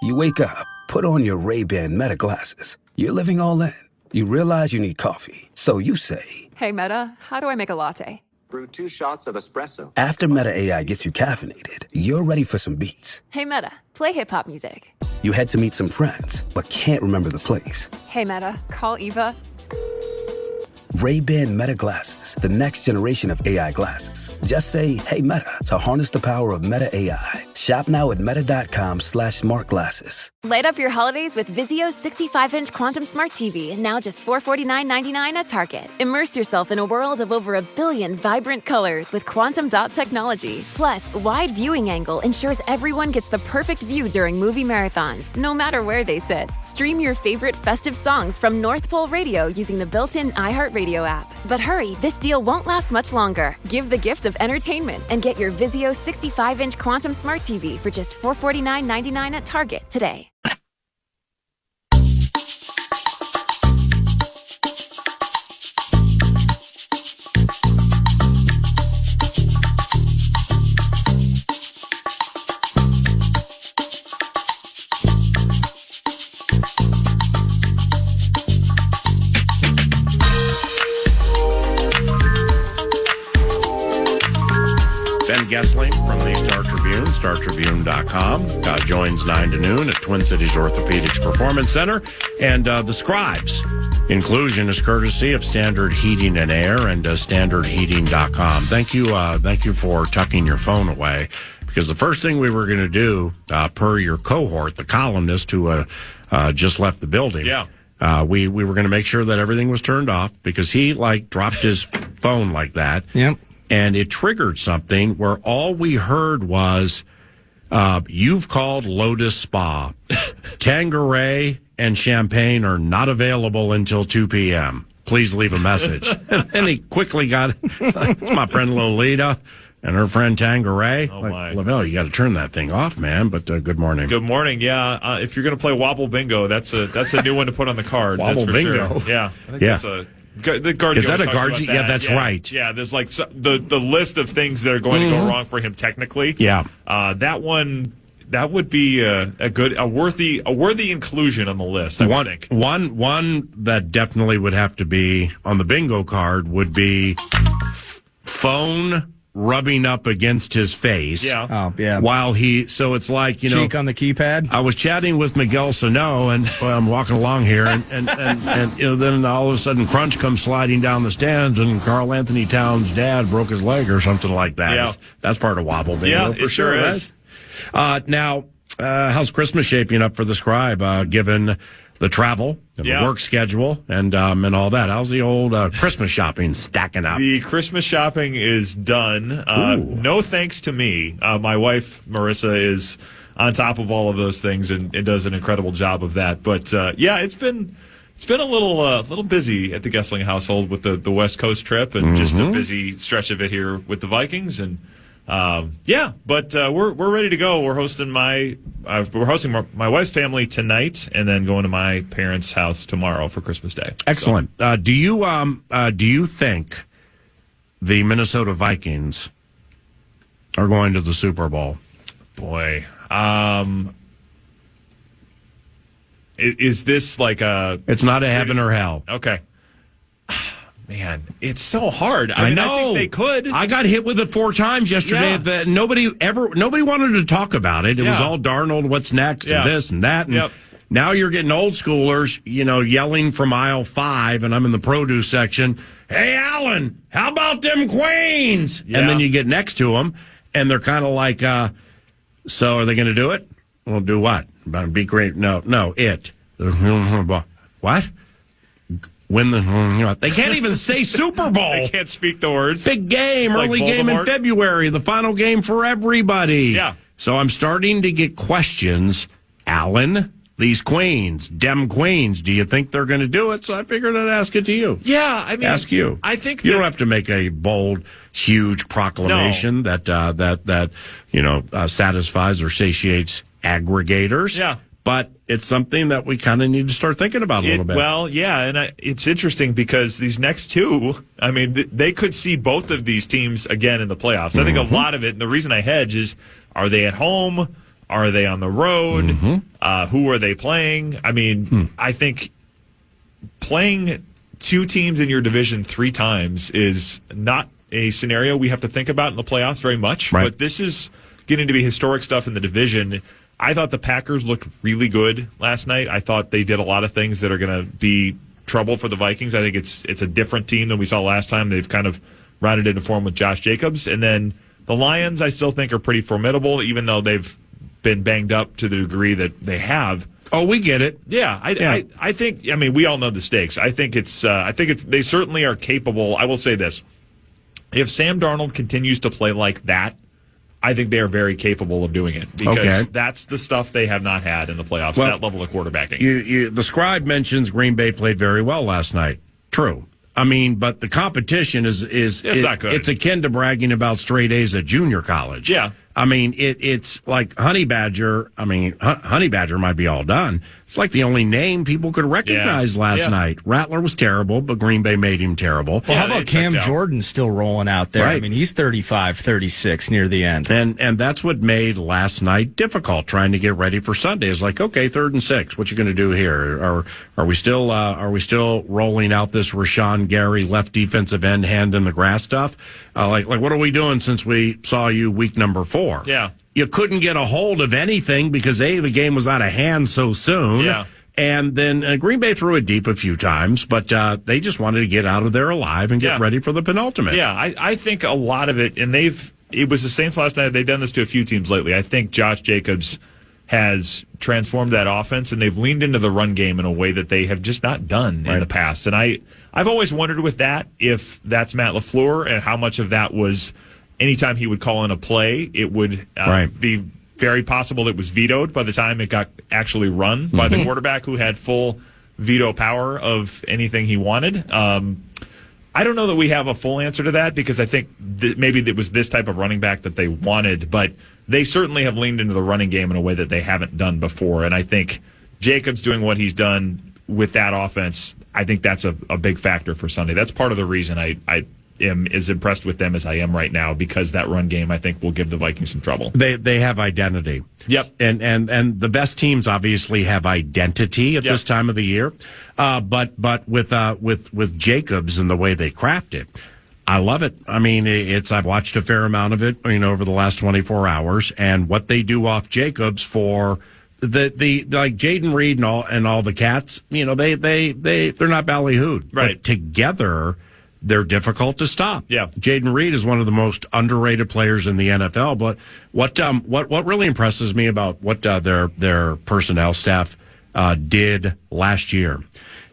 You wake up, put on your Ray-Ban Meta glasses. You're living all in. You realize you need coffee. So you say, "Hey, Meta, how do I make a latte?" Brew 2 shots of espresso. after Meta AI gets you caffeinated, you're ready for some beats. "Hey, Meta, play hip-hop music." You head to meet some friends, but can't remember the place. "Hey, Meta, call Eva." Ray-Ban Meta glasses, the next generation of AI glasses. Just say, hey, Meta, to harness the power of Meta AI. Shop now at meta.com/smartglasses. Light up your holidays with Vizio's 65-inch Quantum Smart TV, now just $449.99 at Target. Immerse yourself in a world of over 1 billion vibrant colors with quantum dot technology. Plus, wide viewing angle ensures everyone gets the perfect view during movie marathons, no matter where they sit. Stream your favorite festive songs from North Pole Radio using the built-in iHeartRadio app. But hurry, this deal won't last much longer. Give the gift of entertainment and get your Vizio 65-inch Quantum Smart TV for just $449.99 at Target today. Goessling from the Star Tribune, StarTribune.com, joins 9 to noon at Twin Cities Orthopedics Performance Center. And the Scribes inclusion is courtesy of Standard Heating and Air and StandardHeating.com. Thank you for tucking your phone away, because the first thing we were going to do, per your cohort, the columnist who just left the building, we were going to make sure that everything was turned off, because he dropped his phone like that. Yep. And it triggered something where all we heard was, you've called Lotus Spa. Tanqueray and champagne are not available until 2 p.m. Please leave a message. And then he quickly got, it's my friend Lolita and her friend Tanqueray. Oh, my. Lavelle, you got to turn that thing off, man. But good morning. Good morning. Yeah, if you're going to play Wobble Bingo, that's a new one to put on the card. Wobble that's for Bingo. Sure. Yeah. I think that's the guard. Is that a guard? Yeah, that's right. Yeah, there's the list of things that are going to go wrong for him technically. Yeah. That one, that would be a worthy inclusion on the list, I think. One that definitely would have to be on the bingo card would be phone rubbing up against his face. Yeah. Oh, yeah. While so it's like, cheek on the keypad. I was chatting with Miguel Sano, and I'm walking along here, and then all of a sudden Crunch comes sliding down the stands, and Carl Anthony Towns' dad broke his leg or something like that. Yeah. That's part of Wobble Bingo. Yeah, for it sure is. Right? Now, how's Christmas shaping up for the Scribe, given the travel, and the work schedule, and all that? How's the old Christmas shopping stacking up? The Christmas shopping is done. No thanks to me. My wife, Marissa, is on top of all of those things and does an incredible job of that. But, it's been a little busy at the Goessling household with the West Coast trip, and just a busy stretch of it here with the Vikings. And but we're ready to go. We're hosting my wife's family tonight, and then going to my parents' house tomorrow for Christmas Day. Excellent. So. Do you think the Minnesota Vikings are going to the Super Bowl? Boy, is this like a? It's not a heaven or hell. Okay. Man, it's so hard. I know. I think they could. I got hit with it 4 times yesterday. Yeah. Nobody wanted to talk about it. It was all Darnold, what's next, and this and that. And now you're getting old schoolers, yelling from aisle 5, and I'm in the produce section. Hey, Alan, how about them Queens? Yeah. And then you get next to them, and they're kind of like, so are they going to do it? Well, do what? About to be great? No, it. What? Win they can't even say Super Bowl. They can't speak the words. Big game, it's early like game in February, the final game for everybody. Yeah. So I'm starting to get questions. Alan, these Queens, Dem Queens, do you think they're going to do it? So I figured I'd ask it to you. Yeah, I mean, ask you. I think you don't have to make a bold, huge proclamation that satisfies or satiates aggregators. Yeah. But it's something that we kind of need to start thinking about a little bit. Well, yeah, and it's interesting because these next two, I mean, they could see both of these teams again in the playoffs. I think a lot of it, and the reason I hedge is, are they at home? Are they on the road? Who are they playing? I mean, I think playing two teams in your division 3 times is not a scenario we have to think about in the playoffs very much. Right. But this is getting to be historic stuff in the division. I thought the Packers looked really good last night. I thought they did a lot of things that are going to be trouble for the Vikings. I think it's a different team than we saw last time. They've kind of rounded into form with Josh Jacobs. And then the Lions, I still think, are pretty formidable, even though they've been banged up to the degree that they have. Oh, we get it. Yeah, I think. I mean, we all know the stakes. I think it's. They certainly are capable. I will say this: if Sam Darnold continues to play like that, I think they are very capable of doing it because that's the stuff they have not had in the playoffs. Well, that level of quarterbacking. The scribe mentions Green Bay played very well last night. True. I mean, but the competition is not good. It's akin to bragging about straight A's at junior college. Yeah. I mean, it's like Honey Badger. I mean, Honey Badger might be all done. It's like the only name people could recognize last night. Rattler was terrible, but Green Bay made him terrible. Well, how about Cam Jordan still rolling out there? Right. I mean, he's 35, 36 near the end. And that's what made last night difficult, trying to get ready for Sunday. It's like, okay, 3rd and 6. What you going to do here? Are we still rolling out this Rashawn Gary left defensive end hand in the grass stuff? Like what are we doing since we saw you week number 4? Yeah. You couldn't get a hold of anything because the game was out of hand so soon. Yeah. And then Green Bay threw it deep a few times, but they just wanted to get out of there alive and get ready for the penultimate. Yeah, I think a lot of it, and it was the Saints last night. They've done this to a few teams lately. I think Josh Jacobs has transformed that offense, and they've leaned into the run game in a way that they have just not done in the past. And I've always wondered with that if that's Matt LaFleur and how much of that was anytime he would call in a play, it would be very possible it was vetoed by the time it got actually run by the quarterback who had full veto power of anything he wanted. I don't know that we have a full answer to that because I think maybe it was this type of running back that they wanted, but they certainly have leaned into the running game in a way that they haven't done before. And I think Jacobs doing what he's done with that offense, I think that's a big factor for Sunday. That's part of the reason I am as impressed with them as I am right now because that run game I think will give the Vikings some trouble. They have identity. Yep. And the best teams obviously have identity at this time of the year. But with Jacobs and the way they craft it, I love it. I mean, I've watched a fair amount of it, over the last 24 hours, and what they do off Jacobs for the like Jaden Reed and all the cats, they're not ballyhooed. Right. But together they're difficult to stop. Yeah. Jaden Reed is one of the most underrated players in the NFL. But what really impresses me about what their personnel staff did last year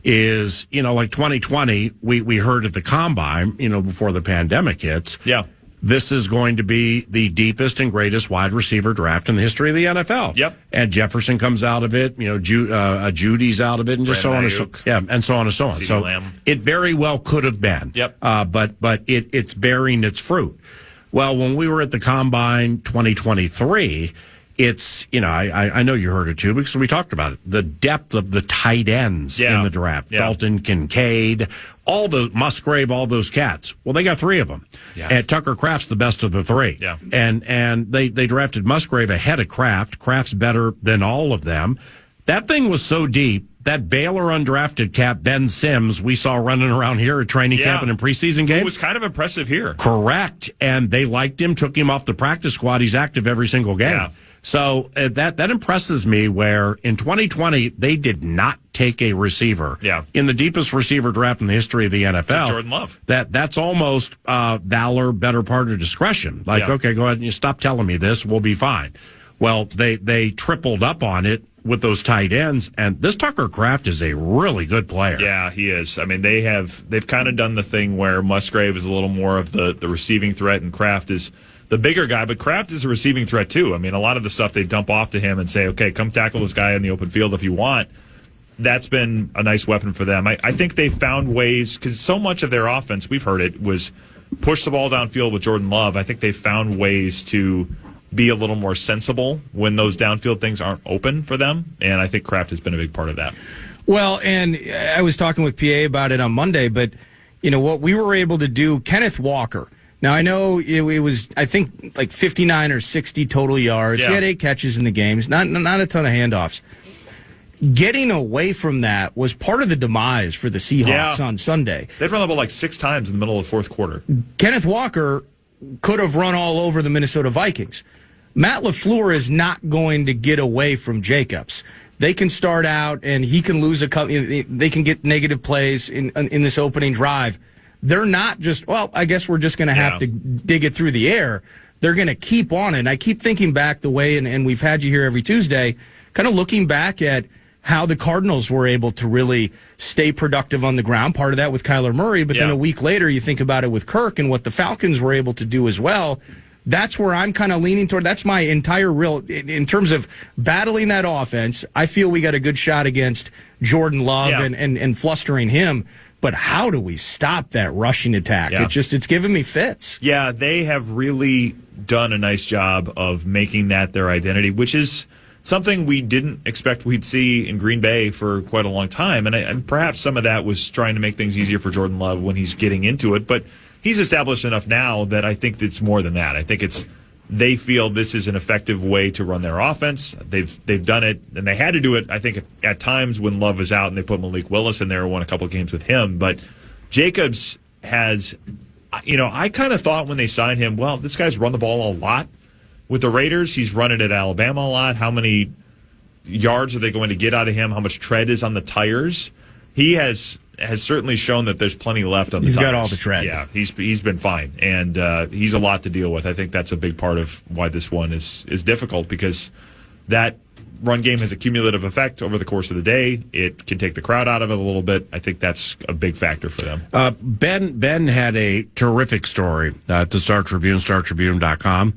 is, like 2020, we heard at the Combine, before the pandemic hits. Yeah. This is going to be the deepest and greatest wide receiver draft in the history of the NFL. Yep. And Jefferson comes out of it, Judy's out of it, and just so on and so and so on and so on. So it very well could have been. Yep. But it's bearing its fruit. Well, when we were at the Combine 2023, it's, I know you heard it too because we talked about it. The depth of the tight ends in the draft. Yeah. Dalton, Kincaid, all the Musgrave, all those cats. Well, they got 3 of them. Yeah. And Tucker Kraft's the best of the 3. Yeah. And they drafted Musgrave ahead of Kraft. Kraft's better than all of them. That thing was so deep. That Baylor undrafted cat, Ben Sims, we saw running around here at training camp and in preseason games. It was kind of impressive here. Correct. And they liked him, took him off the practice squad. He's active every single game. Yeah. So that impresses me where in 2020, they did not take a receiver in the deepest receiver draft in the history of the NFL. Jordan Love. That's almost valor, better part of discretion. Okay, go ahead and you stop telling me this. We'll be fine. Well, they tripled up on it with those tight ends, and this Tucker Kraft is a really good player. Yeah, he is. I mean, they've kind of done the thing where Musgrave is a little more of the receiving threat, and Kraft is the bigger guy, but Kraft is a receiving threat too. I mean, a lot of the stuff they dump off to him and say, okay, come tackle this guy in the open field if you want. That's been a nice weapon for them. I think they found ways, because so much of their offense, we've heard it, was push the ball downfield with Jordan Love. I think they found ways to be a little more sensible when those downfield things aren't open for them, and I think Kraft has been a big part of that. Well, and I was talking with PA about it on Monday, but what we were able to do, Kenneth Walker, Now, I know it was, I think, like 59 or 60 total yards. Yeah. He had 8 catches in the games, not a ton of handoffs. Getting away from that was part of the demise for the Seahawks on Sunday. They'd run the ball like 6 times in the middle of the fourth quarter. Kenneth Walker could have run all over the Minnesota Vikings. Matt LaFleur is not going to get away from Jacobs. They can start out, and he can lose a couple. They can get negative plays in this opening drive. They're not just, well, I guess we're just going to have to dig it through the air. They're going to keep on it. And I keep thinking back the way, and we've had you here every Tuesday, kind of looking back at how the Cardinals were able to really stay productive on the ground. Part of that with Kyler Murray, but then a week later you think about it with Kirk and what the Falcons were able to do as well. That's where I'm kind of leaning toward. That's my entire in terms of battling that offense. I feel we got a good shot against Jordan Love and flustering him. But how do we stop that rushing attack? Yeah. It's giving me fits. Yeah, they have really done a nice job of making that their identity, which is something we didn't expect we'd see in Green Bay for quite a long time. And perhaps some of that was trying to make things easier for Jordan Love when he's getting into it. But he's established enough now that I think it's more than that. I think they feel this is an effective way to run their offense. They've done it, and they had to do it, I think, at times when Love was out, and they put Malik Willis in there and won a couple of games with him. But Jacobs has, I kind of thought when they signed him, well, this guy's run the ball a lot with the Raiders. He's run it at Alabama a lot. How many yards are they going to get out of him? How much tread is on the tires? He has certainly shown that there's plenty left on the tires. He's got all the tread. Yeah, he's been fine, and he's a lot to deal with. I think that's a big part of why this one is difficult, because that run game has a cumulative effect over the course of the day. It can take the crowd out of it a little bit. I think that's a big factor for them. Ben had a terrific story at the Star Tribune, StarTribune.com,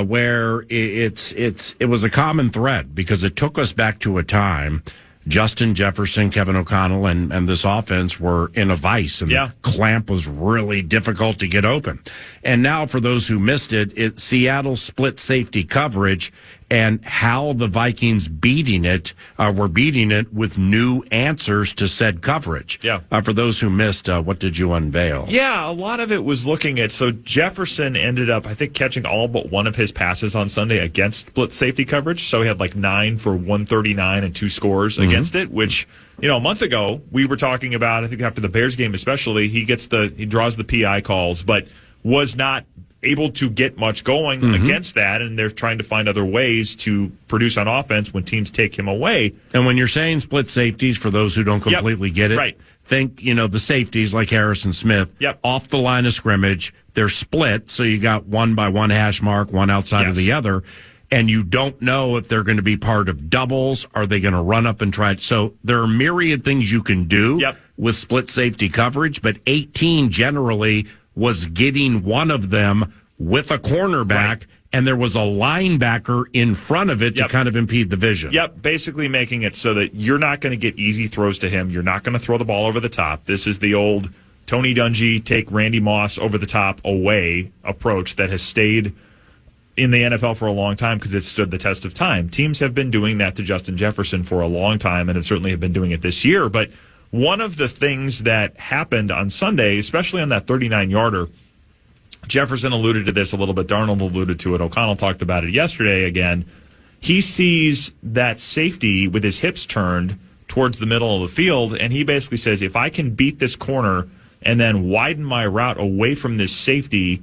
where it was a common thread, because it took us back to a time Justin Jefferson, Kevin O'Connell, and this offense were in a vice, and the clamp was really difficult to get open. And now, for those who missed it, Seattle split safety coverage, and how the Vikings were beating it with new answers to said coverage. Yeah. For those who missed, what did you unveil? Yeah, a lot of it was looking at, so Jefferson ended up, I think, catching all but one of his passes on Sunday against split safety coverage. So he had like 9 for 139 and 2 scores against it, which, a month ago we were talking about, I think after the Bears game especially, he draws the PI calls, but was not able to get much going against that, and they're trying to find other ways to produce on offense when teams take him away. And when you're saying split safeties, for those who don't completely get it, right. Think, the safeties like Harrison Smith, off the line of scrimmage, they're split, so you got one by one hash mark, one outside of the other, and you don't know if they're going to be part of doubles. Are they going to run up and try? So there are myriad things you can do with split safety coverage, but 18 generally was getting one of them with a cornerback, and there was a linebacker in front of it to kind of impede the vision. Yep, basically making it so that you're not going to get easy throws to him. You're not going to throw the ball over the top. This is the old Tony Dungy, take Randy Moss over the top away approach that has stayed in the NFL for a long time because it stood the test of time. Teams have been doing that to Justin Jefferson for a long time, and certainly have been doing it this year. But one of the things that happened on Sunday, especially on that 39-yarder, Jefferson alluded to this a little bit. Darnold alluded to it. O'Connell talked about it yesterday again. He sees that safety with his hips turned towards the middle of the field, and he basically says, if I can beat this corner and then widen my route away from this safety,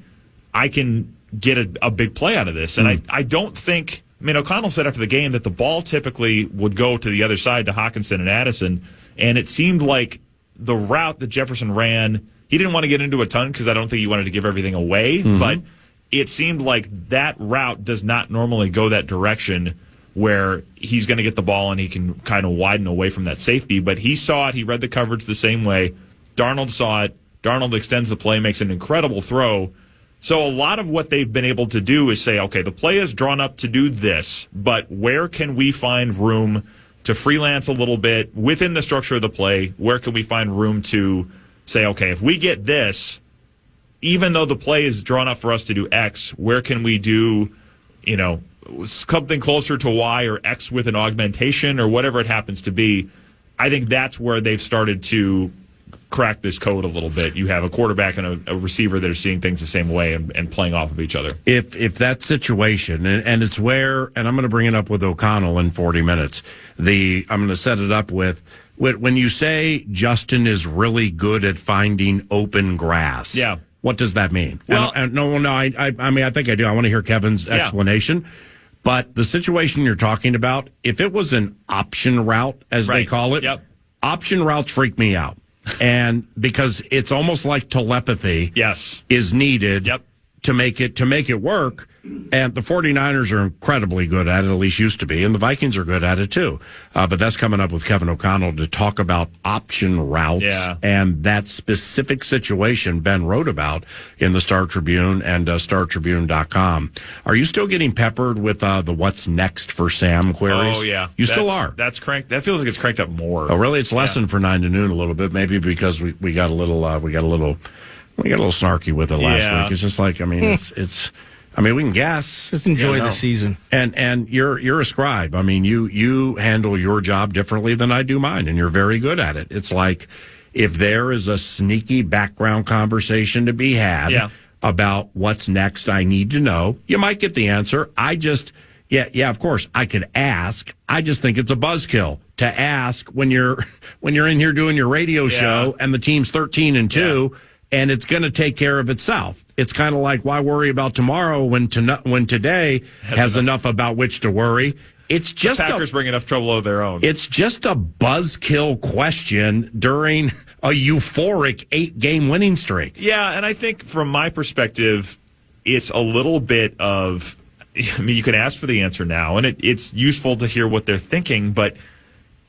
I can get a big play out of this. And I don't think, O'Connell said after the game that the ball typically would go to the other side to Hockenson and Addison, and it seemed like the route that Jefferson ran, he didn't want to get into a ton because I don't think he wanted to give everything away, but it seemed like that route does not normally go that direction where he's going to get the ball and he can kind of widen away from that safety. But he saw it. He read the coverage the same way. Darnold saw it. Darnold extends the play, makes an incredible throw. So a lot of what they've been able to do is say, okay, the play is drawn up to do this, but where can we find room to freelance a little bit within the structure of the play? Where can we find room to say, okay, if we get this, even though the play is drawn up for us to do X, where can we do, something closer to Y or X with an augmentation or whatever it happens to be? I think that's where they've started to crack this code a little bit. You have a quarterback and a receiver that are seeing things the same way and playing off of each other. If that situation, and it's where, and I'm going to bring it up with O'Connell in 40 minutes, I'm going to set it up with when you say Justin is really good at finding open grass. Yeah. What does that mean? Well, I mean, I think I do. I want to hear Kevin's explanation. But the situation you're talking about, if it was an option route, as they call it, option routes freak me out. And because it's almost like telepathy is needed to make it work. And the 49ers are incredibly good at it, at least used to be, and the Vikings are good at it too. But that's coming up with Kevin O'Connell to talk about option routes and that specific situation Ben wrote about in the Star Tribune and StarTribune.com. Are you still getting peppered with the what's next for Sam queries? Oh, yeah. You still are? That's cranked. That feels like it's cranked up more. Oh, really? It's lessened for 9 to noon a little bit, maybe because we got a little snarky with it last week. It's just like, I mean, it's I mean, we can guess. Just enjoy the season. And you're a scribe. I mean, you handle your job differently than I do mine, and you're very good at it. It's like if there is a sneaky background conversation to be had about what's next, I need to know. You might get the answer. Of course, I could ask. I just think it's a buzzkill to ask when you're in here doing your radio show and the team's 13-2. And it's going to take care of itself. It's kind of like, why worry about tomorrow when today has enough about which to worry? It's just the Packers bring enough trouble of their own. It's just a buzzkill question during a euphoric 8-game winning streak. Yeah, and I think from my perspective, it's a little bit of, I mean, you can ask for the answer now, and it's useful to hear what they're thinking, but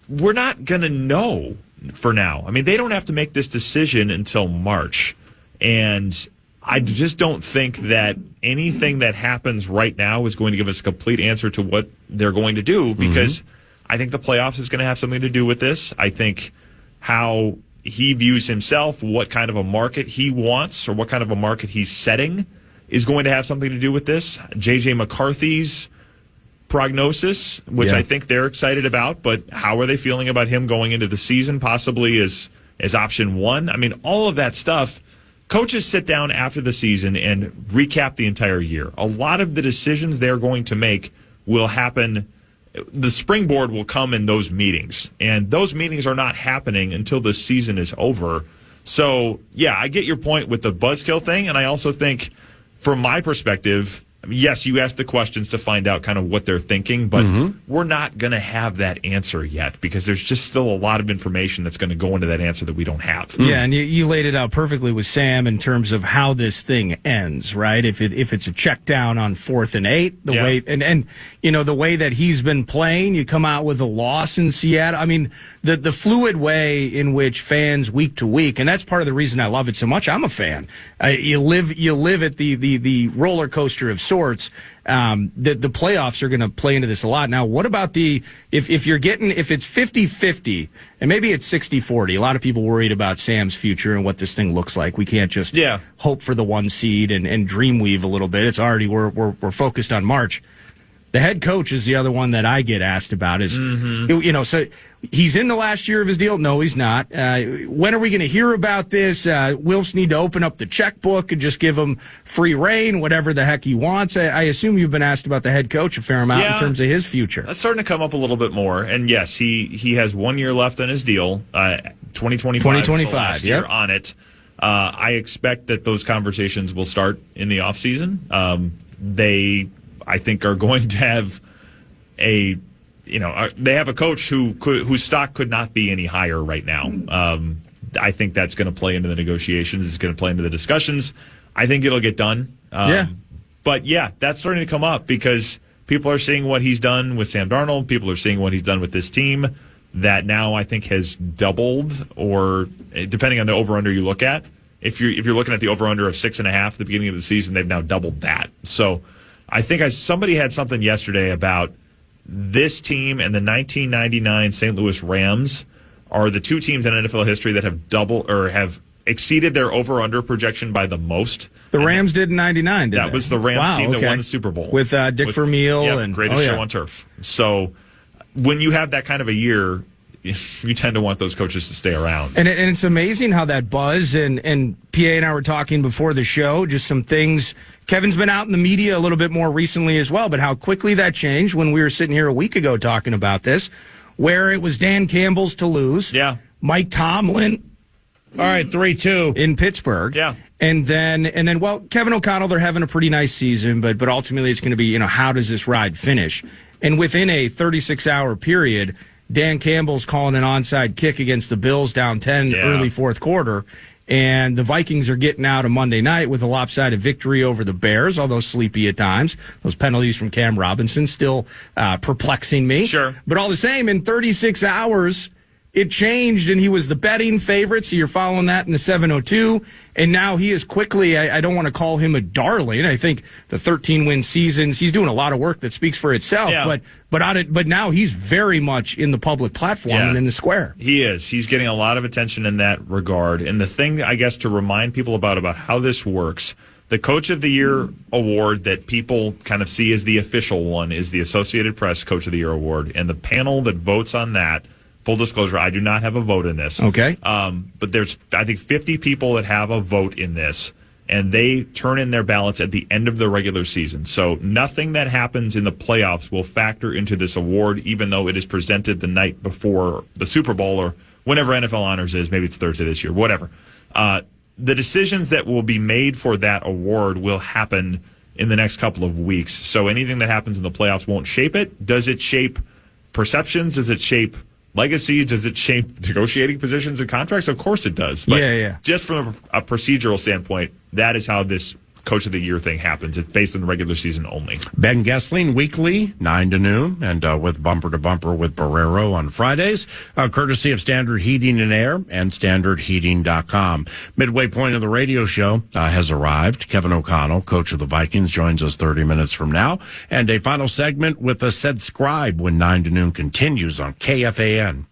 we're not going to know for now. I mean, they don't have to make this decision until March. And I just don't think that anything that happens right now is going to give us a complete answer to what they're going to do, because I think the playoffs is going to have something to do with this. I think how he views himself, what kind of a market he wants or what kind of a market he's setting is going to have something to do with this. J.J. McCarthy's prognosis, which I think they're excited about, but how are they feeling about him going into the season, possibly as option one? I mean, all of that stuff. Coaches sit down after the season and recap the entire year. A lot of the decisions they're going to make will happen. The springboard will come in those meetings, and those meetings are not happening until the season is over. So, yeah, I get your point with the buzzkill thing, and I also think, from my perspective, yes, you ask the questions to find out kind of what they're thinking, but we're not going to have that answer yet because there's just still a lot of information that's going to go into that answer that we don't have. Yeah, and you laid it out perfectly with Sam in terms of how this thing ends, right? If it's a check down on 4th and 8, the way and you know the way that he's been playing, you come out with a loss in Seattle. I mean, the fluid way in which fans week to week, and that's part of the reason I love it so much. I'm a fan. You live at the roller coaster of sorts. The playoffs are going to play into this a lot. Now, what about if it's 50-50 and maybe it's 60-40? A lot of people worried about Sam's future and what this thing looks like. We can't just hope for the 1 seed and dream weave a little bit. It's already we're focused on March. The head coach is the other one that I get asked about. So he's in the last year of his deal? No, he's not. When are we going to hear about this? Wilfs need to open up the checkbook and just give him free reign, whatever the heck he wants. I assume you've been asked about the head coach a fair amount in terms of his future. That's starting to come up a little bit more. And yes, he has 1 year left on his deal. 2025 is the last year on it. I expect that those conversations will start in the offseason. They, I think, are going to have they have a coach whose stock could not be any higher right now. I think that's going to play into the negotiations. It's going to play into the discussions. I think it'll get done. But that's starting to come up because people are seeing what he's done with Sam Darnold. People are seeing what he's done with this team that now I think has doubled, or depending on the over-under you look at. If you're looking at the over-under of 6.5 at the beginning of the season, they've now doubled that. So I think somebody had something yesterday about this team and the 1999 St. Louis Rams are the two teams in NFL history that have doubled or have exceeded their over-under projection by the most. The Rams did in 99, didn't they? That was the Rams team that won the Super Bowl. With Dick Vermeil. Greatest show on turf. So when you have that kind of a year, you tend to want those coaches to stay around. And it's amazing how that buzz, and PA and I were talking before the show, just some things. Kevin's been out in the media a little bit more recently as well, but how quickly that changed when we were sitting here a week ago talking about this, where it was Dan Campbell's to lose. Yeah. Mike Tomlin. All right, 3-2 in Pittsburgh. Yeah. And then, well, Kevin O'Connell, they're having a pretty nice season, but ultimately it's going to be, how does this ride finish? And within a 36-hour period, Dan Campbell's calling an onside kick against the Bills down 10 early fourth quarter, and the Vikings are getting out of Monday night with a lopsided victory over the Bears, although sleepy at times. Those penalties from Cam Robinson still perplexing me. Sure. But all the same, in 36 hours, it changed, and he was the betting favorite, so you're following that in the 702, and now he is quickly, I don't want to call him a darling. I think the 13-win seasons, he's doing a lot of work that speaks for itself, but now he's very much in the public platform and in the square. He is. He's getting a lot of attention in that regard, and the thing, I guess, to remind people about how this works, the Coach of the Year award that people kind of see as the official one is the Associated Press Coach of the Year award, and the panel that votes on that, full disclosure, I do not have a vote in this. Okay. But there's, I think, 50 people that have a vote in this, and they turn in their ballots at the end of the regular season. So nothing that happens in the playoffs will factor into this award, even though it is presented the night before the Super Bowl or whenever NFL Honors is. Maybe it's Thursday this year, whatever. The decisions that will be made for that award will happen in the next couple of weeks. So anything that happens in the playoffs won't shape it. Does it shape perceptions? Does it shape legacy? Does it shape negotiating positions and contracts? Of course it does. But just from a procedural standpoint, that is how this Coach of the Year thing happens. It's based on the regular season only. Ben Goessling weekly, 9 to noon, and with Bumper to Bumper with Barrero on Fridays, courtesy of Standard Heating and Air and StandardHeating.com. Midway point of the radio show has arrived. Kevin O'Connell, coach of the Vikings, joins us 30 minutes from now. And a final segment with the said scribe when 9 to noon continues on KFAN.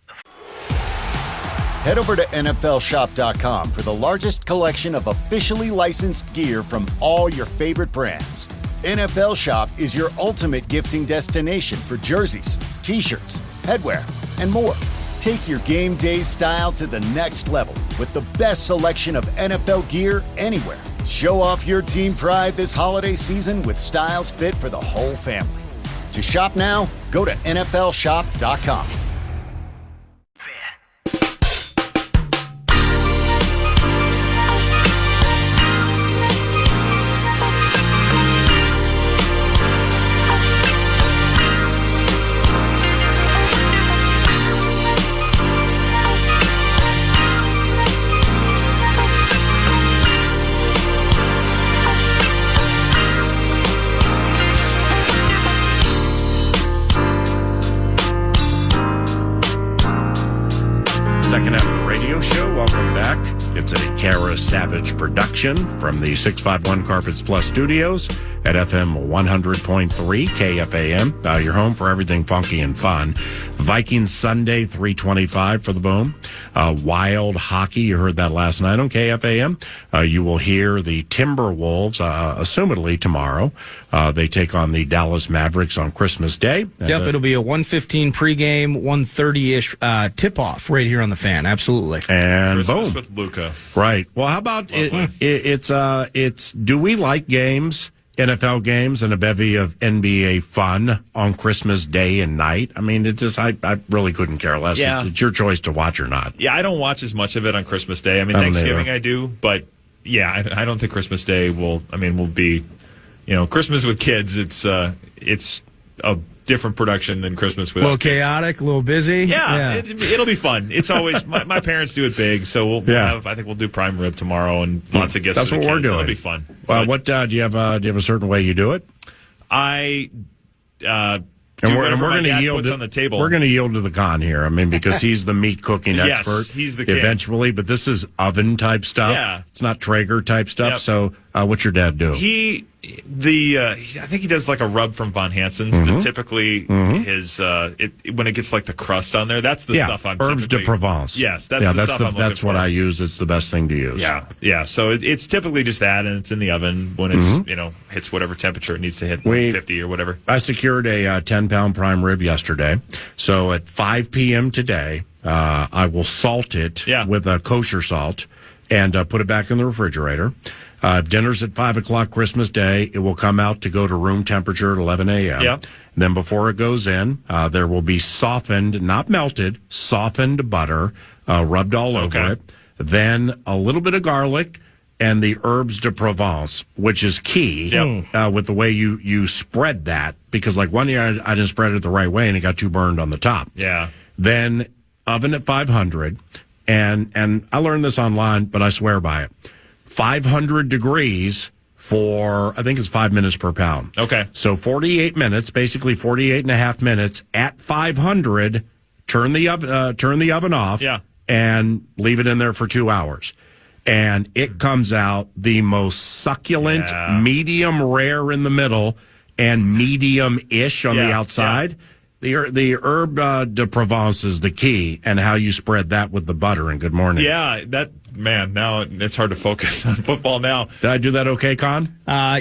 Head over to NFLShop.com for the largest collection of officially licensed gear from all your favorite brands. NFL Shop is your ultimate gifting destination for jerseys, t-shirts, headwear, and more. Take your game day style to the next level with the best selection of NFL gear anywhere. Show off your team pride this holiday season with styles fit for the whole family. To shop now, go to NFLShop.com. Second half of the radio show. Welcome back. It's a Kara Savage production from the 651 Carpets Plus studios at FM 100.3 KFAN. Your home for everything funky and fun. Vikings Sunday, 325 for the boom. Wild hockey. You heard that last night on KFAN. You will hear the Timberwolves, assumedly tomorrow. They take on the Dallas Mavericks on Christmas Day. Yep, it'll be a 1:15 pregame, 1:30-ish tip-off right here on the fan. Absolutely. And Christmas boom. with Luka. Right. Well, how about it's do we like games, NFL games, and a bevy of NBA fun on Christmas Day and night? I mean, I really couldn't care less. Yeah. It's your choice to watch or not. Yeah, I don't watch as much of it on Christmas Day. I mean, Thanksgiving I do, but yeah, I don't think Christmas Day will be, Christmas with kids. It's a different production than Christmas without a little chaotic, a little busy. Yeah. It'll be fun. It's always my parents do it big, so I think we'll do prime rib tomorrow and lots of gifts. That's what we're doing. It'll be fun. What do you have? Do you have a certain way you do it? And we're going to yield on the table. We're going to yield to the con here. I mean, because he's the meat cooking expert. He's the king. Eventually, but this is oven type stuff. Yeah, it's not Traeger type stuff. Yep. So What's your dad do? I think he does like a rub from Von Hansen's. That typically his when it gets like the crust on there, that's the stuff I'm herbs de Provence. Yes, that's the stuff I'm looking that's what for. I use. It's the best thing to use. Yeah. So it's typically just that, and it's in the oven when it's hits whatever temperature it needs to hit, 150 or whatever. I secured a 10-pound prime rib yesterday, so at 5 p.m. today, I will salt it with a kosher salt and put it back in the refrigerator. Dinner's at 5 o'clock Christmas Day. It will come out to go to room temperature at 11 a.m. Yeah. Then before it goes in, there will be softened, not melted, softened butter rubbed all over it. Then a little bit of garlic and the herbs de Provence, which is key with the way you spread that. Because like one year I didn't spread it the right way and it got too burned on the top. Yeah. Then oven at 500. And I learned this online, but I swear by it. 500 degrees for, I think it's 5 minutes per pound. Okay. So 48 minutes, basically 48 and a half minutes at 500, turn the oven off and leave it in there for 2 hours. And it comes out the most succulent, medium rare in the middle and medium-ish on the outside. The herb de Provence is the key, and how you spread that with the butter. And good morning. Yeah, now it's hard to focus on football now. Did I do that okay, Con?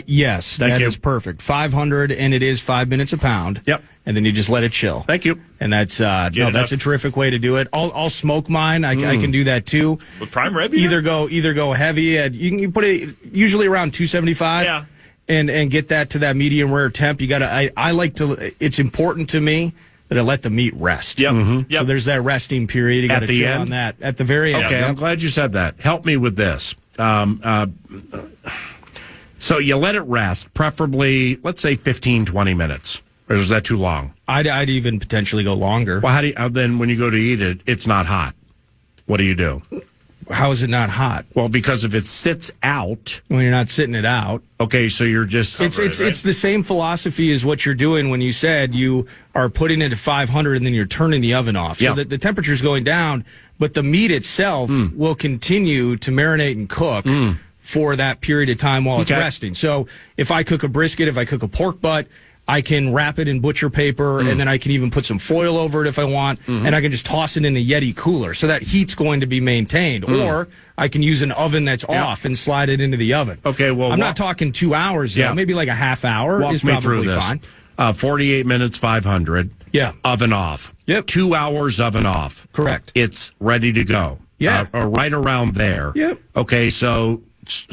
Yes, that is perfect. 500, and it is 5 minutes a pound. Yep. And then you just let it chill. Thank you. And that's that's a terrific way to do it. I'll smoke mine. I can do that too. With prime rib? Either go heavy. You can put it usually around 275. Yeah. And get that to that medium rare temp. You got to. I like to. It's important to me that I let the meat rest. Yep. Mm-hmm. So there's that resting period. You got to chill on that at the very end. Okay, I'm glad you said that. Help me with this. So you let it rest, preferably, let's say 15, 20 minutes. Or is that too long? I'd even potentially go longer. Well, how do you, then when you go to eat it, it's not hot. What do you do? How is it not hot? Well, because if it sits out, when you're not sitting it out. Okay, so you're just it's the same philosophy as what you're doing when you said you are putting it at 500 and then you're turning the oven off. So that the temperature's going down, but the meat itself will continue to marinate and cook for that period of time while it's resting. So if I cook a brisket, if I cook a pork butt, I can wrap it in butcher paper, and then I can even put some foil over it if I want, and I can just toss it in a Yeti cooler. So that heat's going to be maintained. Or I can use an oven that's off and slide it into the oven. Okay, well, I'm not talking 2 hours, though. Maybe like a half hour is probably fine. 48 minutes, 500. Yeah. Oven off. Yep. 2 hours oven off. Correct. It's ready to go. Yeah. Right around there. Yep. Okay, so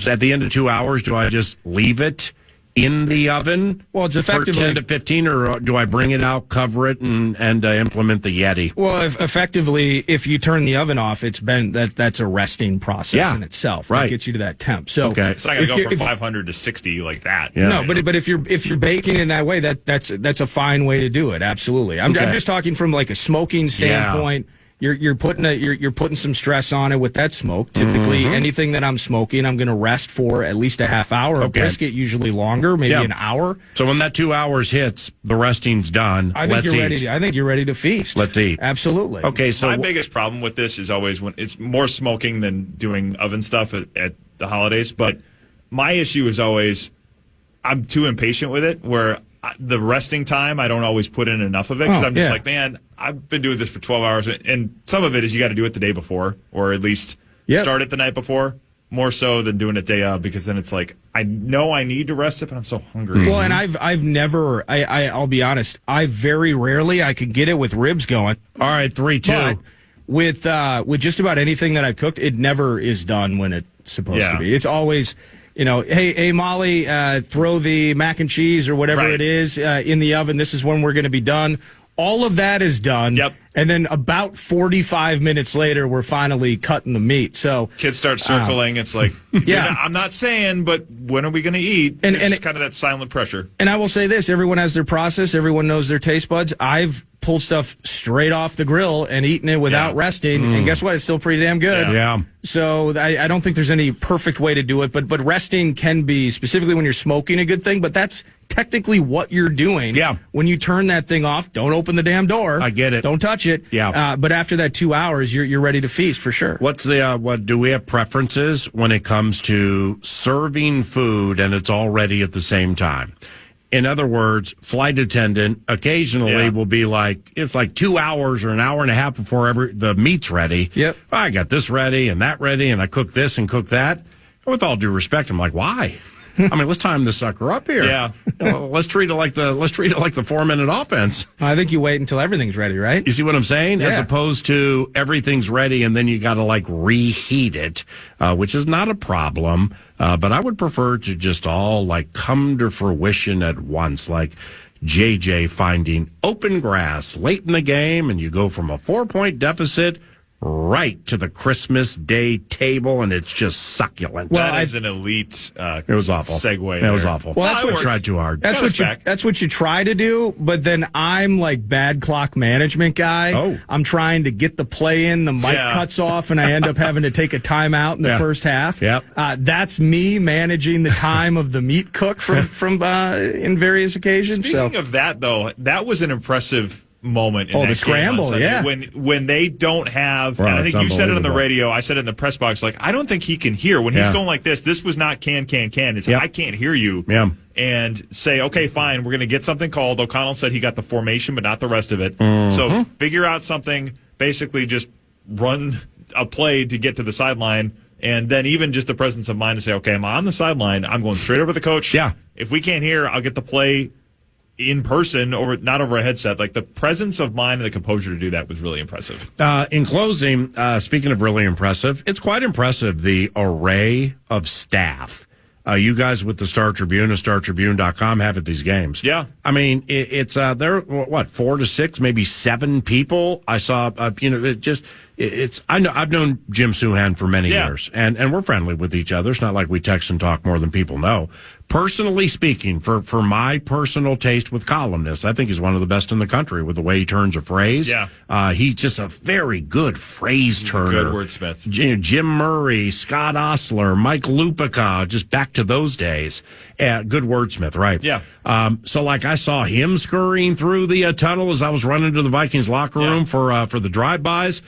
at the end of 2 hours, do I just leave it in the oven? Well, it's effectively for 10 to 15, or do I bring it out, cover it, and implement the Yeti? Well, effectively, if you turn the oven off, that's a resting process in itself. Right. That gets you to that temp. So it's not going to go from 500 to 60 like that. Yeah. No, but if you're baking in that way, that's a fine way to do it. Absolutely. I'm just talking from like a smoking standpoint. You're putting some stress on it with that smoke. Typically, anything that I'm smoking, I'm going to rest for at least a half hour. A brisket usually longer, maybe an hour. So when that 2 hours hits, the resting's done. I think you're ready to feast. Let's eat. Absolutely. Okay. So my biggest problem with this is always when it's more smoking than doing oven stuff at the holidays. But my issue is always I'm too impatient with it. Where the resting time, I don't always put in enough of it because I'm just like, man, I've been doing this for 12 hours. And some of it is you got to do it the day before, or at least start it the night before, more so than doing it day of, because then it's like, I know I need to rest it, but I'm so hungry. Well, and I've never, I'll be honest, I very rarely, I could get it with ribs going. All right, 3-2. With just about anything that I've cooked, it never is done when it's supposed to be. It's always, hey, Molly, throw the mac and cheese or whatever it is in the oven. This is when we're going to be done. All of that is done. Yep. And then about 45 minutes later, we're finally cutting the meat. So kids start circling. It's like, I'm not saying, but when are we going to eat? And it's kind of that silent pressure. And I will say this: everyone has their process. Everyone knows their taste buds. I've pulled stuff straight off the grill and eaten it without resting, and guess what? It's still pretty damn good. Yeah. So I don't think there's any perfect way to do it, but resting can be, specifically when you're smoking, a good thing. But that's technically what you're doing. Yeah. When you turn that thing off, don't open the damn door. I get it. Don't touch watch it. Yeah. But after that 2 hours, you're ready to feast for sure. What do we have preferences when it comes to serving food and it's all ready at the same time? In other words, flight attendant occasionally will be like, it's like 2 hours or an hour and a half before the meat's ready. Yep. I got this ready and that ready, and I cook this and cook that. With all due respect, I'm like, why? I mean, let's time this sucker up here. Yeah. Let's treat it like the 4-minute offense. I think you wait until everything's ready, right? You see what I'm saying? Yeah. As opposed to everything's ready and then you got to like reheat it, which is not a problem. But I would prefer to just all like come to fruition at once, like JJ finding open grass late in the game, and you go from a 4-point deficit right to the Christmas Day table, and it's just succulent. Well, that is an elite it was awful. Segue. It was awful. Well, that's I tried too hard. That's what you try to do, but then I'm like bad clock management guy. Oh. I'm trying to get the play in, the mic cuts off, and I end up having to take a timeout in the first half. Yep. That's me managing the time of the meat cook from in various occasions. Speaking of that, though, that was an impressive moment in that the scramble, game on Sunday, when they don't have, and I think you said it on the radio, I said it in the press box, like, I don't think he can hear when he's going like this was not can. It's I can't hear you. Yeah. And say, okay, fine, we're going to get something called. O'Connell said he got the formation, but not the rest of it. So figure out something, basically just run a play to get to the sideline. And then even just the presence of mind to say, okay, I'm on the sideline. I'm going straight over the coach. Yeah. If we can't hear, I'll get the play in person, not over a headset. Like, the presence of mind and the composure to do that was really impressive. In closing, speaking of really impressive, it's quite impressive, the array of staff you guys with the Star Tribune and StarTribune.com have at these games. Yeah. I mean, it's there, 4 to 6, maybe 7 people. I saw, I've known Jim Souhan for many years, and we're friendly with each other. It's not like we text and talk more than people know. Personally speaking, for my personal taste with columnists, I think he's one of the best in the country with the way he turns a phrase. Yeah. He's just a very good phrase turner. Good wordsmith. Jim Murray, Scott Ostler, Mike Lupica, just back to those days. Good wordsmith, right? Yeah. So like I saw him scurrying through the tunnel as I was running to the Vikings locker room for the drive-bys.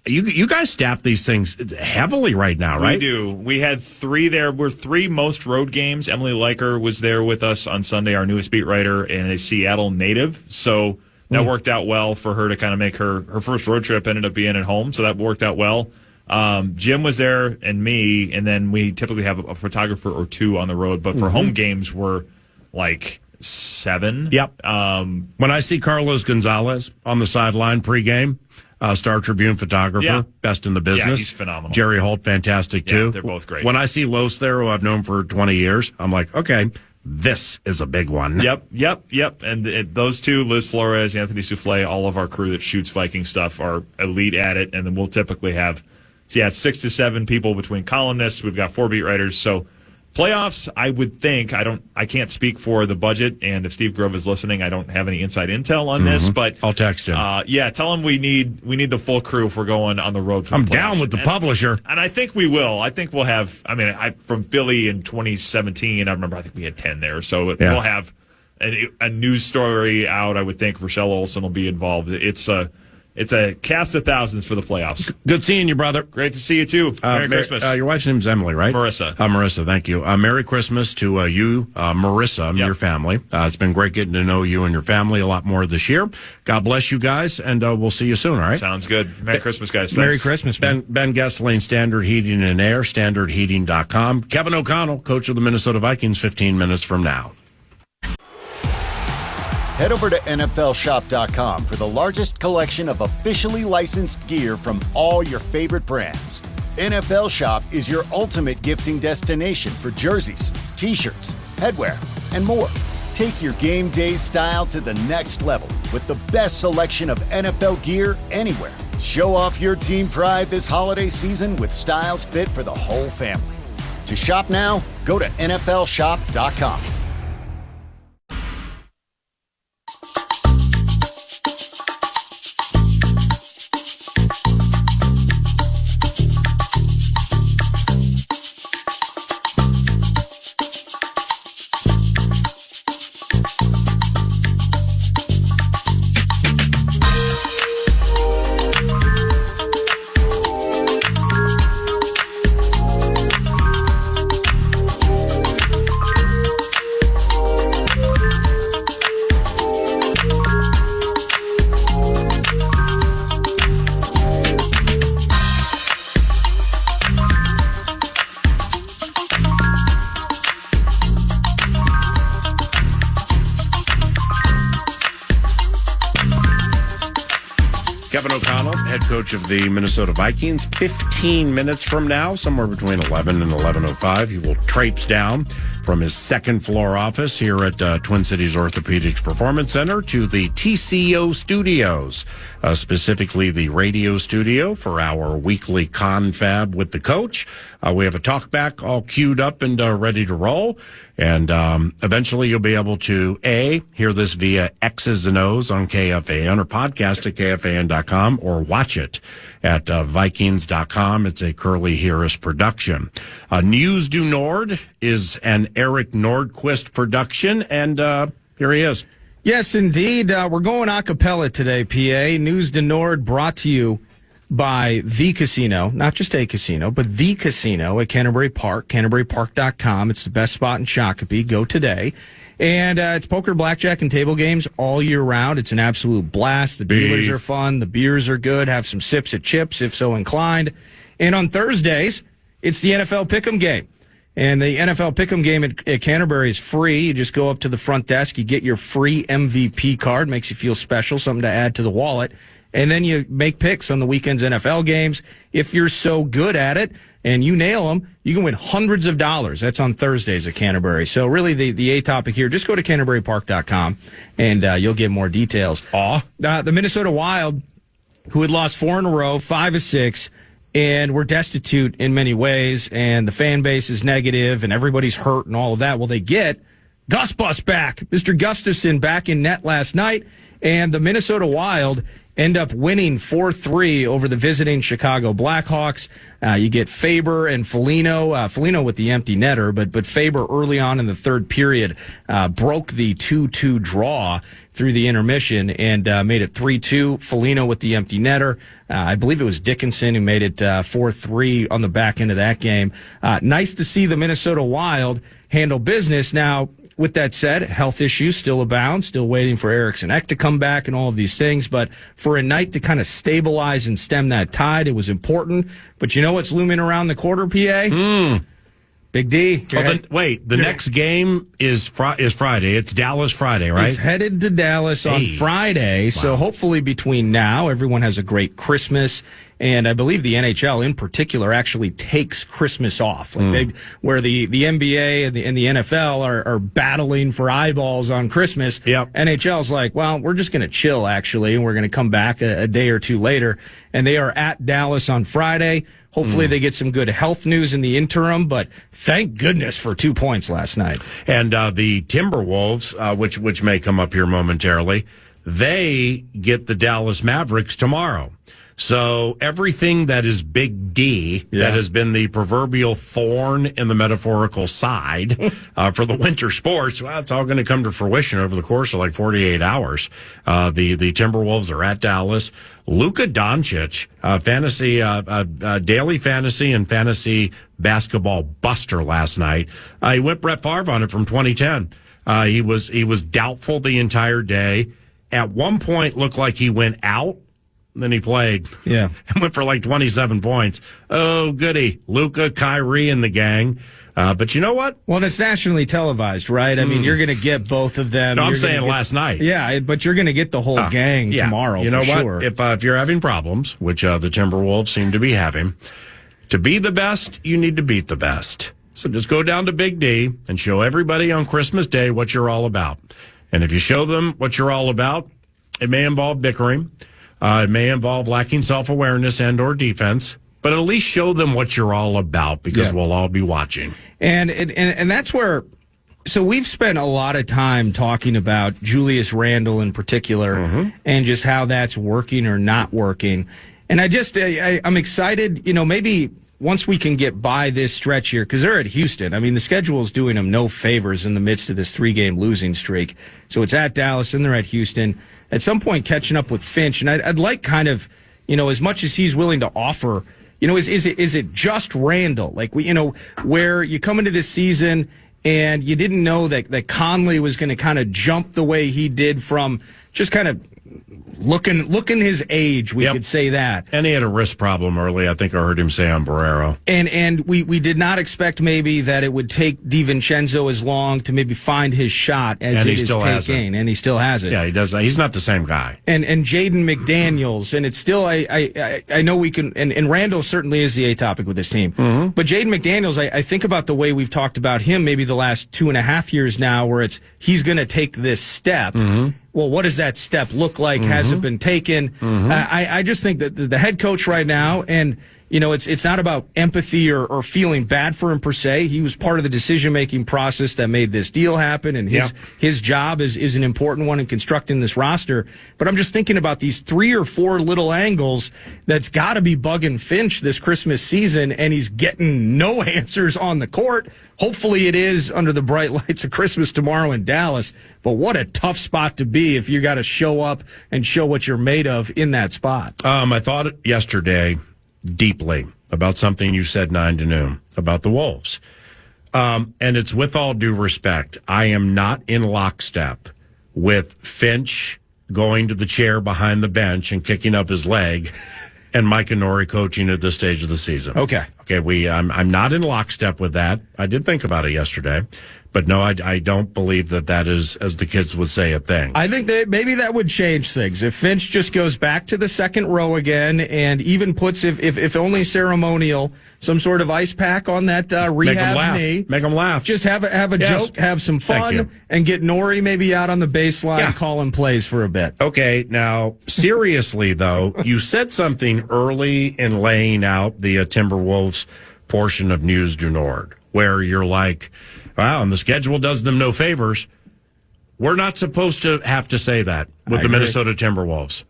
You guys staff these things heavily right now, right? We do. We had 3 there. We're 3 most road games. Emily Leiker was there with us on Sunday, our newest beat writer, and a Seattle native. So that worked out well for her to kind of make her first road trip ended up being at home. So that worked out well. Jim was there and me, and then we typically have a photographer or 2 on the road. But for home games, we're like 7. Yep. When I see Carlos Gonzalez on the sideline pregame, Star Tribune photographer, best in the business. Yeah, he's phenomenal. Jerry Holt, fantastic too. Yeah, they're both great. When I see Los there, who I've known for 20 years, I'm like, okay, this is a big one. Yep. And those 2, Liz Flores, Anthony Souffle, all of our crew that shoots Viking stuff are elite at it. And then we'll typically have, 6 to 7 people between columnists. We've got 4 beat writers. So playoffs, I would think, I can't speak for the budget, and if Steve Grove is listening, I don't have any inside intel on this, but I'll text him. Tell him we need the full crew if we're going on the road for the playoffs. Down with the publisher. And I think we will. I think we'll have, from Philly in 2017, I think we had 10 there, so we'll have a news story out, I would think. Rochelle Olson will be involved. It's a cast of thousands for the playoffs. Good seeing you, brother. Great to see you, too. Merry Christmas. Your wife's name is Emily, right? Marissa. Marissa, thank you. Merry Christmas to you, Marissa, and your family. It's been great getting to know you and your family a lot more this year. God bless you guys, and we'll see you soon, all right? Sounds good. Merry Christmas, guys. Merry Christmas, man. Ben Goessling, Standard Heating and Air, standardheating.com. Kevin O'Connell, coach of the Minnesota Vikings, 15 minutes from now. Head over to NFLShop.com for the largest collection of officially licensed gear from all your favorite brands. NFL Shop is your ultimate gifting destination for jerseys, t-shirts, headwear, and more. Take your game day style to the next level with the best selection of NFL gear anywhere. Show off your team pride this holiday season with styles fit for the whole family. To shop now, go to NFLShop.com. coach of the Minnesota Vikings. 15 minutes from now, somewhere between 11 and 11:05, he will traipse down from his second-floor office here at Twin Cities Orthopedics Performance Center to the TCO studios, specifically the radio studio for our weekly confab with the coach. We have a talkback all queued up and ready to roll. And eventually you'll be able to, A, hear this via X's and O's on KFAN or podcast at KFAN.com or watch it at Vikings.com. It's a Curly Harris production. News du Nord is an Eric Nordquist production, and here he is. Yes, indeed. We're going a cappella today, PA. News du Nord brought to you by The Casino, not just a casino, but The Casino at Canterbury Park, CanterburyPark.com. It's the best spot in Shakopee. Go today. And it's poker, blackjack, and table games all year round. It's an absolute blast. The dealers are fun. The beers are good. Have some sips at chips, if so inclined. And on Thursdays, it's the NFL Pick'em game. And the NFL Pick'em game at Canterbury is free. You just go up to the front desk. You get your free MVP card. Makes you feel special, something to add to the wallet. And then you make picks on the weekend's NFL games. If you're so good at it and you nail them, you can win hundreds of dollars. That's on Thursdays at Canterbury. So really the A topic here, just go to CanterburyPark.com and you'll get more details. The Minnesota Wild, who had lost 4 in a row, 5 of 6, and were destitute in many ways, and the fan base is negative and everybody's hurt and all of that. Well, they get Gus Bus back. Mr. Gustafson back in net last night, and the Minnesota Wild end up winning 4-3 over the visiting Chicago Blackhawks. You get Faber and Foligno with the empty netter, but Faber early on in the third period broke the 2-2 draw through the intermission and made it 3-2. Foligno with the empty netter. I believe it was Dickinson who made it 4-3 on the back end of that game. Nice to see the Minnesota Wild handle business. Now, with that said, health issues still abound, still waiting for Eriksson Ek to come back and all of these things. But for a night to kind of stabilize and stem that tide, it was important. But you know what's looming around the corner, PA? Big D. The next game is Friday. It's Dallas Friday, right? It's headed to Dallas on Friday. Wow. So hopefully between now, everyone has a great Christmas. And I believe the NHL in particular actually takes Christmas off. Like where the NBA and the NFL are battling for eyeballs on Christmas. Yep. NHL's like, well, we're just going to chill, actually, and we're going to come back a day or two later. And they are at Dallas on Friday. Hopefully they get some good health news in the interim, but thank goodness for 2 points last night. And the Timberwolves, which may come up here momentarily, they get the Dallas Mavericks tomorrow. So everything that is Big D, that has been the proverbial thorn in the metaphorical side for the winter sports, well, it's all going to come to fruition over the course of like 48 hours. The Timberwolves are at Dallas. Luka Doncic, daily fantasy and fantasy basketball buster last night. He went Brett Favre on it from 2010. He was doubtful the entire day. At one point, looked like he went out. Then he played. Yeah. And went for like 27 points. Oh, goody. Luka, Kyrie, and the gang. But you know what? Well, it's nationally televised, right? I mean, you're going to get both of them. No, I'm saying last night. Yeah, but you're going to get the whole gang tomorrow, you know for what? sure. If you're having problems, which the Timberwolves seem to be having, to be the best, you need to beat the best. So just go down to Big D and show everybody on Christmas Day what you're all about. And if you show them what you're all about, it may involve bickering. It may involve lacking self-awareness and or defense, but at least show them what you're all about because we'll all be watching. And that's where, so we've spent a lot of time talking about Julius Randle in particular and just how that's working or not working. And I'm excited, maybe once we can get by this stretch here, because they're at Houston. I mean, the schedule is doing them no favors in the midst of this 3-game losing streak. So it's at Dallas, and they're at Houston. At some point, catching up with Finch, and I'd like kind of, as much as he's willing to offer, is it just Randall? Like where you come into this season and you didn't know that Conley was going to kind of jump the way he did from just kind of looking his age, we could say that. And he had a wrist problem early. I think I heard him say on Barrero. And we did not expect maybe that it would take DiVincenzo as long to maybe find his shot as it is taking, and he still has it. Yeah, he does. He's not the same guy. And Jaden McDaniels, and it's still I know we can, and Randall certainly is the A topic with this team. Mm-hmm. But Jaden McDaniels, I think about the way we've talked about him maybe the last 2.5 years now, where he's going to take this step. Mm-hmm. Well, what does that step look like? Has it been taken? I just think that the head coach right now, and it's not about empathy or feeling bad for him per se. He was part of the decision-making process that made this deal happen, and his job is an important one in constructing this roster. But I'm just thinking about these 3 or 4 little angles that's got to be bugging Finch this Christmas season, and he's getting no answers on the court. Hopefully it is under the bright lights of Christmas tomorrow in Dallas. But what a tough spot to be if you got to show up and show what you're made of in that spot. I thought yesterday deeply about something you said 9 to noon about the Wolves. And it's with all due respect. I am not in lockstep with Finch going to the chair behind the bench and kicking up his leg and Mike Nori coaching at this stage of the season. Okay. I'm not in lockstep with that. I did think about it yesterday. But no, I don't believe that is, as the kids would say, a thing. I think that maybe that would change things. If Finch just goes back to the second row again and even puts, if only ceremonial, some sort of ice pack on that rehab knee. Make them laugh. Just have a joke, have some fun, and get Nori maybe out on the baseline calling plays for a bit. Okay, now, seriously, though, you said something early in laying out the Timberwolves portion of News du Nord, where you're like, wow, and the schedule does them no favors. We're not supposed to have to say that with the Minnesota Timberwolves.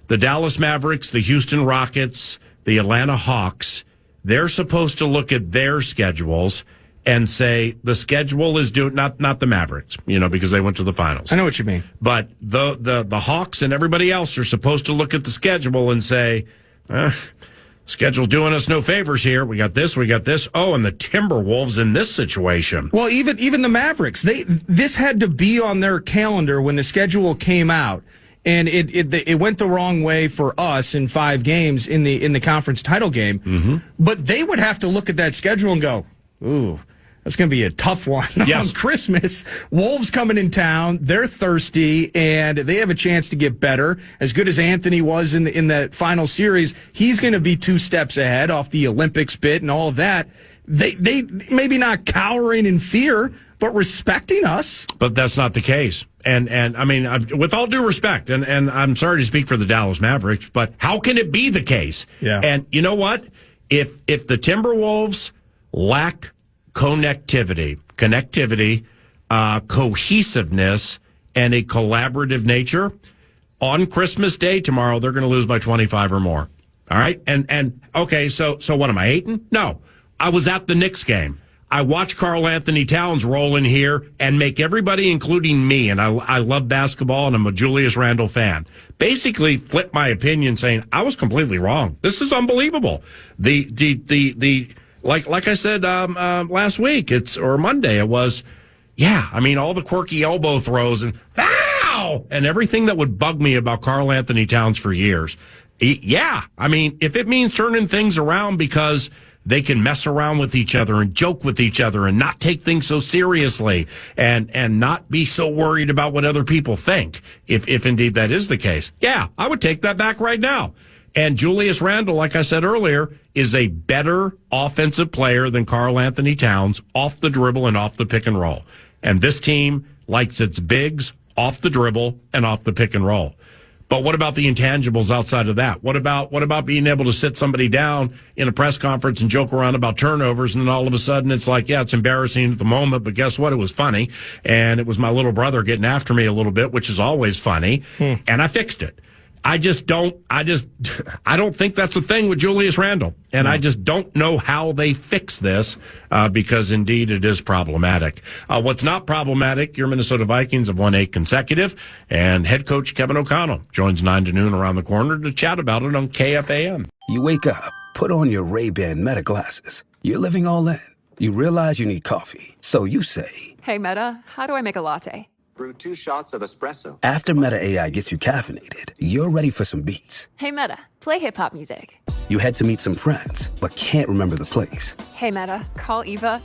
The Dallas Mavericks, the Houston Rockets, the Atlanta Hawks, they're supposed to look at their schedules and say the schedule is due, not the Mavericks, because they went to the finals. I know what you mean. But the Hawks and everybody else are supposed to look at the schedule and say, schedule's doing us no favors here. We got this. Oh, and the Timberwolves in this situation. Well, even the Mavericks, this had to be on their calendar when the schedule came out, and it went the wrong way for us in 5 games in the conference title game. Mm-hmm. But they would have to look at that schedule and go, ooh, that's going to be a tough one on Christmas. Wolves coming in town. They're thirsty, and they have a chance to get better. As good as Anthony was in the final series, he's going to be 2 steps ahead off the Olympics bit and all of that. They maybe not cowering in fear, but respecting us. But that's not the case. And I mean, with all due respect, and I'm sorry to speak for the Dallas Mavericks, but how can it be the case? Yeah. And you know what? If the Timberwolves lack connectivity, cohesiveness, and a collaborative nature, on Christmas Day tomorrow, they're going to lose by 25 or more. All right? And okay, so what am I hating? No. I was at the Knicks game. I watched Karl Anthony Towns roll in here and make everybody, including me, and I love basketball and I'm a Julius Randle fan, basically flip my opinion saying I was completely wrong. This is unbelievable. Like I said last week, or Monday, it was, all the quirky elbow throws and and everything that would bug me about Karl Anthony Towns for years. If it means turning things around because they can mess around with each other and joke with each other and not take things so seriously and not be so worried about what other people think, if indeed that is the case, I would take that back right now. And Julius Randle, like I said earlier, is a better offensive player than Karl Anthony Towns off the dribble and off the pick and roll. And this team likes its bigs off the dribble and off the pick and roll. But what about the intangibles outside of that? What about being able to sit somebody down in a press conference and joke around about turnovers, and then all of a sudden it's like, it's embarrassing at the moment, but guess what? It was funny. And it was my little brother getting after me a little bit, which is always funny. And I fixed it. I don't think that's a thing with Julius Randle. And I just don't know how they fix this, because indeed it is problematic. What's not problematic, your Minnesota Vikings have won 8 consecutive, and head coach Kevin O'Connell joins 9 to noon around the corner to chat about it on KFAN. You wake up, put on your Ray-Ban Meta glasses. You're living all in. You realize you need coffee. So you say, Hey, Meta, how do I make a latte? Brew 2 shots of espresso. After Meta AI gets you caffeinated, you're ready for some beats. Hey Meta, play hip hop music. You head to meet some friends, but can't remember the place. Hey Meta, call Eva.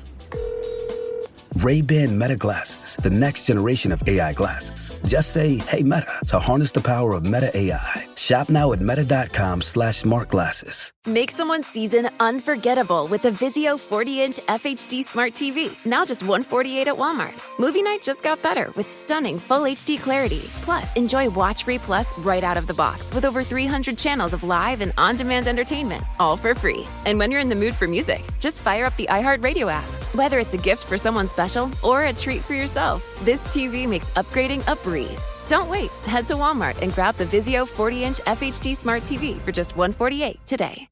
Ray-Ban Meta glasses, the next generation of AI glasses. Just say, hey Meta, to harness the power of Meta AI. Shop now at meta.com/smartglasses. Make someone's season unforgettable with the Vizio 40-inch FHD Smart TV, now just $148 at Walmart. Movie night just got better with stunning full HD clarity. Plus, enjoy Watch Free Plus right out of the box with over 300 channels of live and on-demand entertainment, all for free. And when you're in the mood for music, just fire up the iHeartRadio app. Whether it's a gift for someone special or a treat for yourself, this TV makes upgrading a breeze. Don't wait. Head to Walmart and grab the Vizio 40-inch FHD Smart TV for just $148 today.